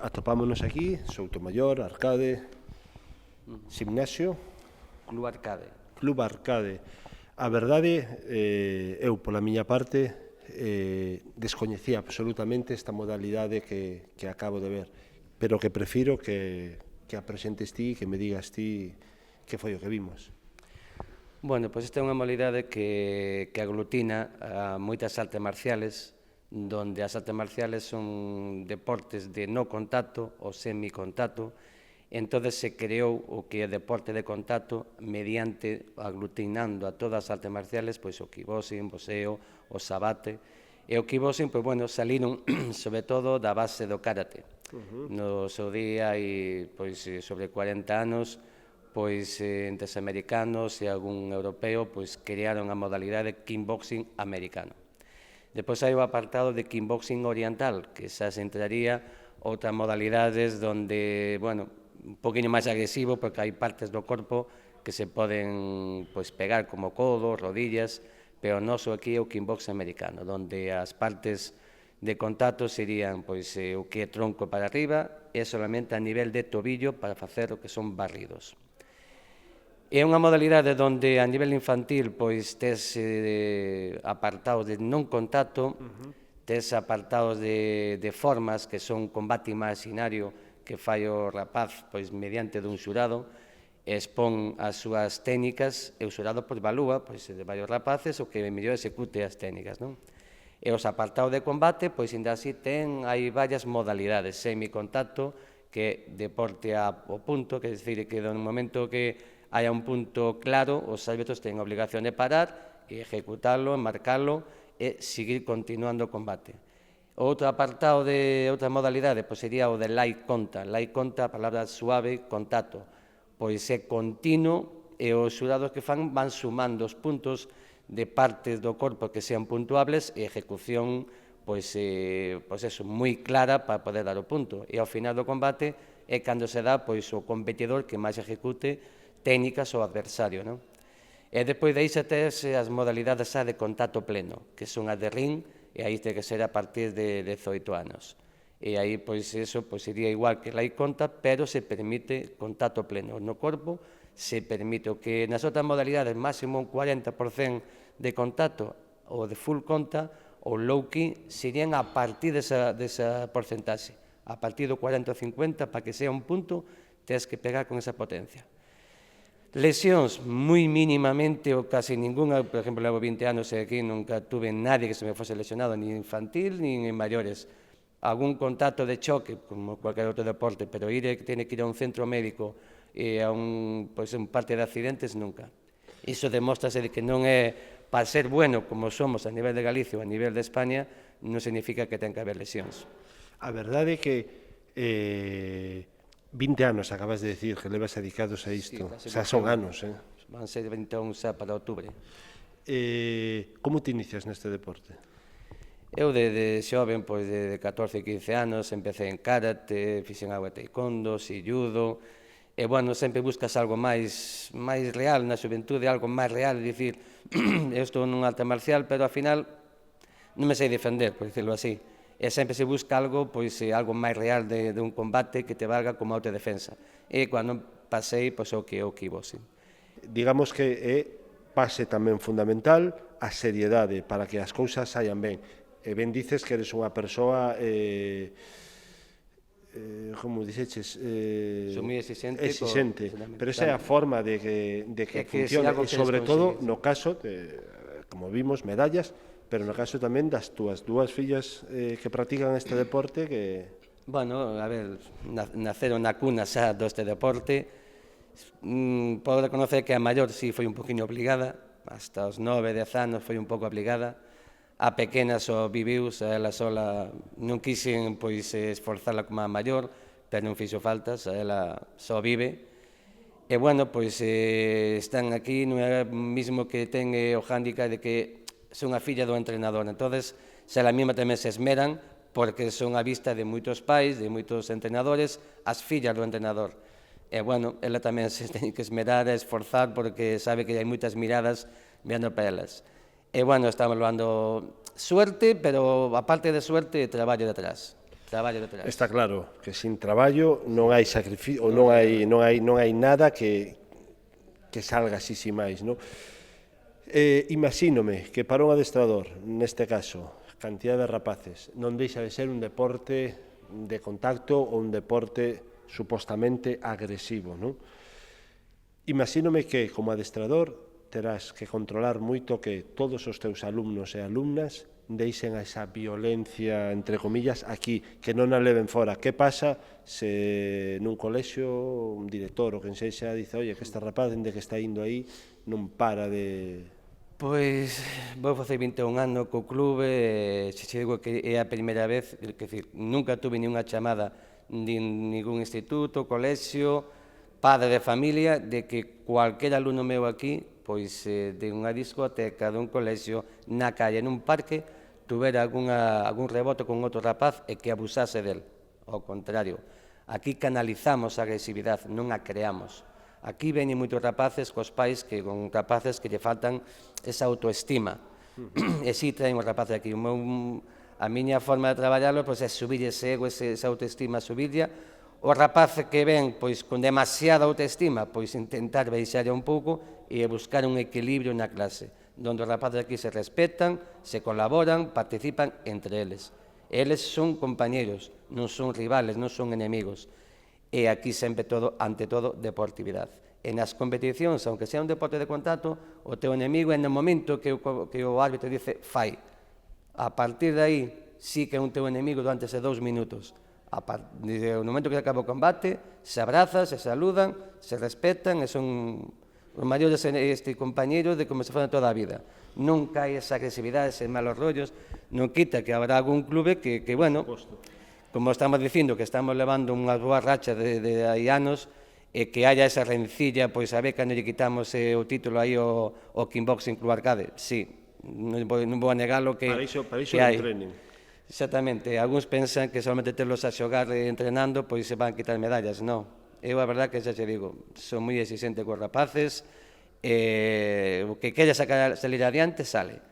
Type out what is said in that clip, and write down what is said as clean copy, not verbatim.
Atopámonos aquí, Soutomaior, Arcade, Gimnasio, Club Arcade. Club Arcade. A verdade, eu, pola miña parte, descoñecía absolutamente esta modalidade que acabo de ver, pero que prefiro que a presentes ti, que me digas ti que foi o que vimos. Bueno, pois esta é unha modalidade que aglutina a moitas artes marciales, donde as artes marciales son deportes de no contacto ou semicontacto. Entón se creou o que é deporte de contacto mediante aglutinando a todas as artes marciales, pois o kickboxing, boxeo, o sabate. E o kickboxing, pois bueno, saliron sobre todo da base do karate. No seu día hai pois sobre 40 anos, pois entre os americanos e algún europeo, pois crearon a modalidade de kickboxing americano. Depois hai o apartado de kickboxing oriental, que xa se entraría outras modalidades donde, bueno, un poquinho máis agresivo, porque hai partes do corpo que se poden pois, pegar como codos, rodillas, pero o noso aquí é o kickboxing americano, donde as partes de contacto serían pois, o que é tronco para arriba e solamente a nivel de tobillo para facer o que son barridos. É unha modalidade onde a nivel infantil pois tes apartados de non contacto, tes apartados de formas que son combate imaginario que fai o rapaz pois mediante dun xurado, expón as súas técnicas e o xurado pois valúa pois de varios rapaces o que mellor execute as técnicas, non? E os apartados de combate pois ainda así hai varias modalidades, semicontacto, que é deporte ao punto, que é dicir que no momento que haya un punto claro, os árbitros ten a obligación de parar e ejecutarlo, marcarlo e seguir continuando o combate. Outro apartado de outra modalidade pois sería o de light contact. Light contact, a palabra suave, contacto. Pois é continuo e os xurados que fan van sumando os puntos de partes do corpo que sean puntuables e ejecución pois eso, moi clara para poder dar o punto. E ao final do combate é cando se dá pois o competidor que máis execute técnicas ao adversario, non? E depois de aí xa tes as modalidades xa de contacto pleno, que son as de ring, e aí ten que ser a partir de 18 anos. E aí, pois, eso sería igual que light contact, pero se permite contacto pleno no corpo, se permite o que nas outras modalidades máximo un 40% de contacto ou de full contact, ou low key, serían a partir desa porcentaxe. A partir do 40 ou 50, para que sea un punto, tens que pegar con esa potencia. Lesións, moi mínimamente ou casi ninguna, por exemplo, levo 20 anos e aquí nunca tuve nadie que se me fose lesionado, ni infantil, ni en maiores. Algún contacto de choque, como cualquier outro deporte, pero tiene que ir a un centro médico e a un parte de accidentes, nunca. Iso demóstrase de que non é para ser bueno como somos a nivel de Galicia ou a nivel de España, non significa que ten que haber lesións. A verdade é que 20 anos acabas de decir que levas dedicados a isto, xa son anos, Van ser 21 xa para outubro. Como te inicias neste deporte? Eu de xoven, pois de 14 e 15 anos, empecé en karate, fixen algo de taekwondo, judo, e bueno, sempre buscas algo máis real na xuventude, algo máis real, dicir, eu estou nun arte marcial, pero ao final non me sei defender, por dicirlo así. E sempre se busca algo, pois, algo máis real de un combate que te valga como autodefensa. E cando pasei, pois, o que é o kickboxing. Digamos que é base tamén fundamental a seriedade para que as cousas saian ben. E ben dices que eres unha persoa, como dixeches? Son moi exixente. Pero esa é a forma de que funcione, e sobre todo no caso, como vimos, medallas, pero no caso tamén das túas dúas fillas que practican este deporte que... Bueno, a ver, naceron na cuna xa deste deporte. Podo reconocer que a maior sí foi un poquinho obligada, hasta os 9, 10 anos foi un pouco obligada. A pequena só viviu, xa ela sola, non quixen pois esforzarla como a maior, pero non fixo falta, xa ela só vive. E bueno, pois están aquí, non é mismo que ten o hándicap de que son a filla do entrenador, entonces se a mesma tamén se esmeran porque son a vista de moitos pais, de moitos entrenadores, as fillas do entrenador. E bueno, ela tamén se ten que esmerar e esforzar porque sabe que hai moitas miradas mirando para elas. E bueno, estamos levando suerte, pero aparte de suerte, traballo detrás. traballo detrás. Está claro que sin traballo non hai sacrificio, ou non hai nada que salga así sin máis, non? Imagínome que para un adestrador, neste caso, cantidad de rapaces, non deixa de ser un deporte de contacto ou un deporte supostamente agresivo, non? Imagínome que, como adestrador, terás que controlar moito que todos os teus alumnos e alumnas deixen esa violencia, entre comillas, aquí, que non a leven fora. Que pasa se nun colexio un director ou quen sexa dice, oye, que este rapaz, dende que está indo aí, non para de... Pois vou facer 21 anos co clube, se che digo que é a primeira vez, que decir, nunca tuve ninguna chamada de ningún instituto, colexio, padre de familia, de que cualquier alumno meu aquí, pois de unha discoteca, dun colexio, na calle, nun parque, tuvera algún rebote con outro rapaz e que abusase del. Ao contrario, aquí canalizamos a agresividade, non a creamos. Aquí veñen moitos rapaces cos pais que con rapaces que lle faltan esa autoestima. E si traen os rapaces aquí. A miña forma de traballarlo pois, é subir ese ego, esa autoestima, subirlla. O rapaz que ven pois, con demasiada autoestima, pois intentar baixarlle un pouco e buscar un equilibrio na clase, donde os rapaces aquí se respetan, se colaboran, participan entre eles. Eles son compañeros, non son rivales, non son enemigos. E aquí sempre todo, ante todo, deportividade. E nas competicións, aunque sea un deporte de contacto, o teu enemigo é no momento que o árbitro dice fai. A partir de aí, sí que é un teu enemigo durante ese 2 minutos. No momento que se acaba o combate, se abrazan, se saludan, se respetan e son os maiores compañeros de como se foran toda a vida. Non cae esa agresividade, eses malos rollos, non quita que habrá algún clube que bueno, como estamos dicindo, que estamos levando unha boa racha de hai anos, e que haya esa rencilla, pois a ver cando lle quitamos o título aí ao Kickboxing Club Arcade. Sí, non vou a negalo que Para iso hai. entrenen. Exactamente, algúns pensan que solamente terlos a xogar entrenando, pois se van a quitar medallas. Non, eu a verdad que xa xe digo, son moi exigente cos rapaces, o que quere salir adiante sale.